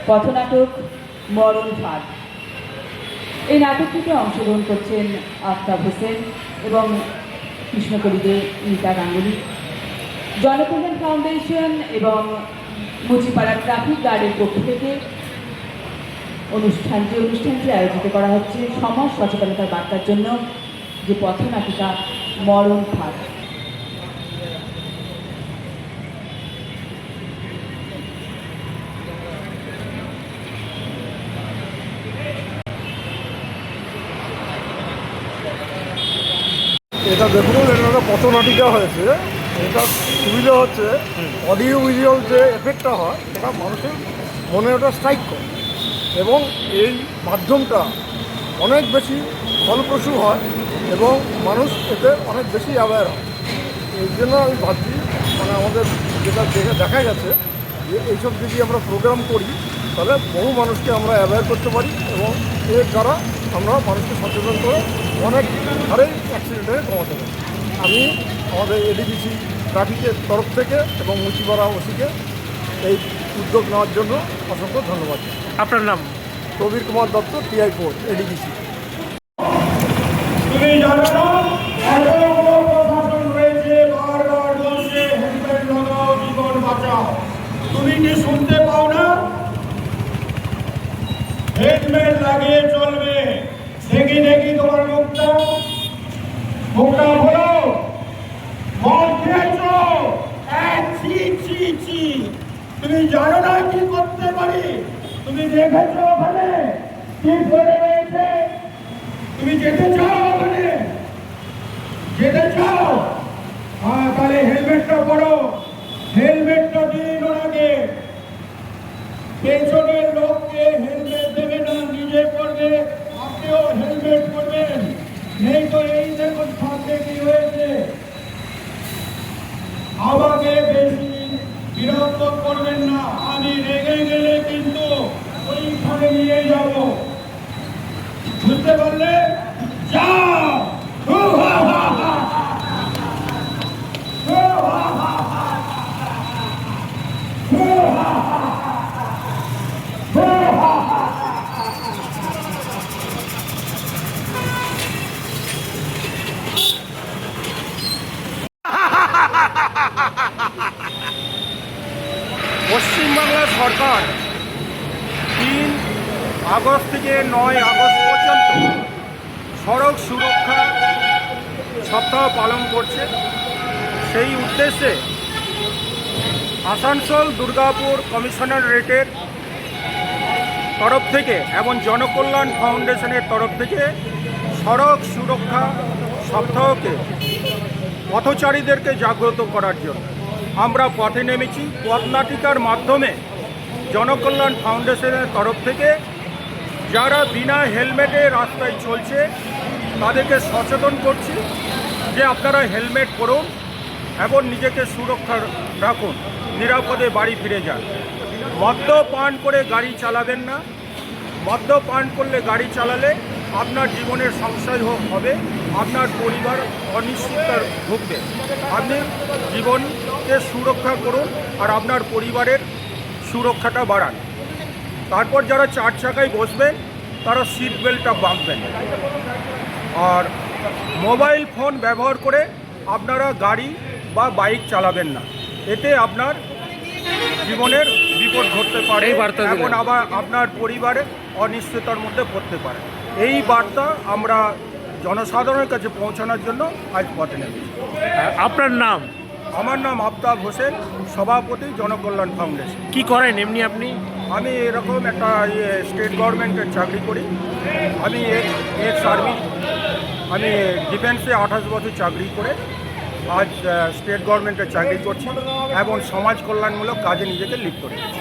পথনাটক মরণ ফাঁদ। এই নাটকটিতে অংশগ্রহণ করছেন আফতাব হোসেন এবং কৃষ্ণকলিতে নীতা গাঙ্গুলি। জনকল্যাণ ফাউন্ডেশন এবং মুচিপাড়া ট্রাফিক গার্ডের পক্ষ থেকে অনুষ্ঠানটি আয়োজিত করা হচ্ছে সমাজ সচেতনতার বার্তার জন্য, যে পথনাটিকা মরণ ফাঁদ। এটা দেখুন, এটা একটা পথনাটিকা হয়েছে। এটা সুবিধা হচ্ছে অডিও ভিজুয়াল যে এফেক্টটা হয় সেটা মানুষের মনে ওটা স্ট্রাইক করে, এবং এই মাধ্যমটা অনেক বেশি ফলপ্রসূ হয় এবং মানুষ এতে অনেক বেশি অ্যাওয়্যার হয়। এই জন্য আমি ভাবছি, মানে আমাদের যেটা দেখা গেছে যে এইসব যদি আমরা প্রোগ্রাম করি তাহলে বহু মানুষকে আমরা অ্যাওয়্যার করতে পারি, এবং এর দ্বারা আমরা মানুষকে সচেতন করে অনেক হারে অ্যাক্সিডেন্টে কমাতে পারি। আমি আমাদের এডিবিসি ট্রাফিকের তরফ থেকে এবং মুচিপাড়া ওসিকে এই উদ্যোগ নেওয়ার জন্য অসংখ্য ধন্যবাদ। আপনার নাম? Prabir Kumar Dutta, TI court, ADBC. তুমি জানো না, এত বড় প্রশাসন রয়েছে, বারবার বলছে হেলমেট লাগাও, জীবন বাঁচাও। তুমি কি শুনতে পাও না? হেলমেট লাগিয়ে চলবে। দেখি দেখি তোমার মুখটা বলো। মদ খেয়েছো? তুমি জানো না কি করতে পারি? তুমি দেখেছো ওখানে কি করে রয়েছে? তুমি যেতে চাও ওখানে? যেতে চাও? হ্যাঁ, তাহলে হেলমেটটা পরো। হেলমেটটা দিন ওনাকে। পেছনের লোককে হেলমেট দেবে না, নিজে করবে। আপনিও হেলমেট করবেন। নেই তো এই দেখুন সামনে কি হয়েছে। আমাকে বেশি বিরক্ত করবেন না, আমি রেগে গেলে কিন্তু ওইখানে নিয়ে যাব। বুঝতে পারলে? যাও। পশ্চিমবাংলা সরকার 3 আগস্ট থেকে 9 আগস্ট পর্যন্ত সড়ক সুরক্ষা সপ্তাহ পালন করছে। সেই উদ্দেশ্যে আসানসোল দুর্গাপুর কমিশনারেটের তরফ থেকে এবং জনকল্যাণ ফাউন্ডেশনের তরফ থেকে সড়ক সুরক্ষা সপ্তাহকে পথচারীদেরকে জাগ্রত করার জন্য আমরা পথে নেমেছি। পথনাটিকার মাধ্যমে জনকল্যাণ ফাউন্ডেশনের তরফ থেকে যারা বিনা হেলমেটে রাস্তায় চলছে তাদেরকে সচেতন করছি যে আপনারা হেলমেট পরুন এবং নিজেকে সুরক্ষা রাখুন, নিরাপদে বাড়ি ফিরে যান। মদ্যপান করে গাড়ি চালাবেন না। মদ্যপান করলে গাড়ি চালালে আপনার জীবনের সংশয় হবে, আপনার পরিবার অনিশ্চয়তার ভুগবে। আপনি জীবনকে সুরক্ষা করুন আর আপনার পরিবারের সুরক্ষাটা বাড়ান। তারপর যারা 4 চাকায় বসবেন তারা সিট বেল্টটা বাঁধবেন। আর মোবাইল ফোন ব্যবহার করে আপনারা গাড়ি বা বাইক চালাবেন না, এতে আপনার জীবনের বিপদ ঘটতে পারে এবং আবার আপনার পরিবারের অনিশ্চয়তার মধ্যে পড়তে পারে। এই বার্তা আমরা জনসাধারণের কাছে পৌঁছানোর জন্য আজ পথে নেমেছি। আপনার নাম? আমার নাম আফতাব হোসেন, সভাপতি জনকল্যাণ ফাউন্ডেশন। কি করেন এমনি আপনি? আমি এরকম একটা স্টেট গভর্নমেন্টের চাকরি করি। আমি এক্স আর্মি, আমি ডিফেন্সে 28 বছর চাকরি করে আজ স্টেট গভর্নমেন্টের চাকরি করছি এবং সমাজ কল্যাণমূলক কাজে নিজেকে লিপ্ত করেছি।